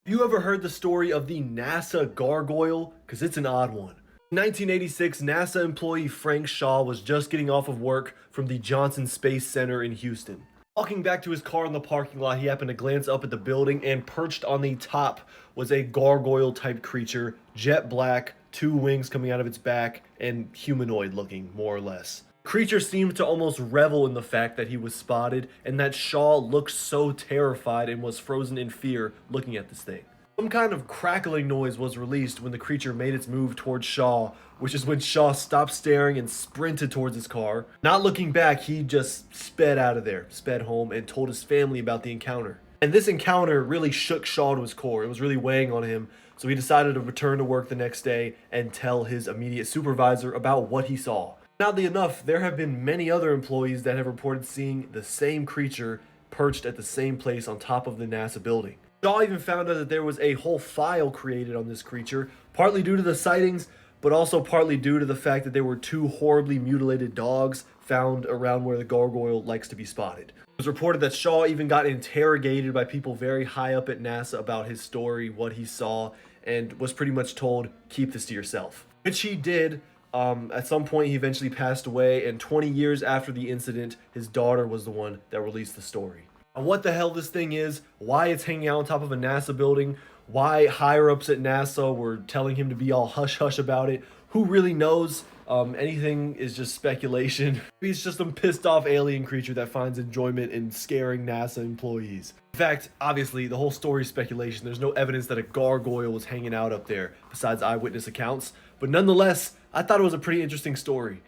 You ever heard the story of the NASA Gargoyle? Because it's an odd one. In 1986, NASA employee Frank Shaw was just getting off of work from the Johnson Space Center in Houston. Walking back to his car in the parking lot, he happened to glance up at the building, and perched on the top was a gargoyle type creature, jet black, two wings coming out of its back, and humanoid looking, more or less. Creature seemed to almost revel in the fact that he was spotted, and that Shaw looked so terrified and was frozen in fear looking at this thing. Some kind of crackling noise was released when the creature made its move towards Shaw, which is when Shaw stopped staring and sprinted towards his car. Not looking back, he just sped out of there, sped home, and told his family about the encounter. And this encounter really shook Shaw to his core. It was really weighing on him, so he decided to return to work the next day and tell his immediate supervisor about what he saw. Oddly enough, there have been many other employees that have reported seeing the same creature perched at the same place on top of the NASA building. Shaw even found out that there was a whole file created on this creature, partly due to the sightings, but also partly due to the fact that there were two horribly mutilated dogs found around where the gargoyle likes to be spotted. It was reported that Shaw even got interrogated by people very high up at NASA about his story, what he saw, and was pretty much told, keep this to yourself. Which he did. At some point, he eventually passed away, and 20 years after the incident, his daughter was the one that released the story. And what the hell this thing is, why it's hanging out on top of a NASA building, why higher ups at NASA were telling him to be all hush hush about it, who really knows? Anything is just speculation. Maybe it's just some pissed off alien creature that finds enjoyment in scaring NASA employees. In fact, obviously, the whole story is speculation. There's no evidence that a gargoyle was hanging out up there besides eyewitness accounts. But nonetheless, I thought it was a pretty interesting story.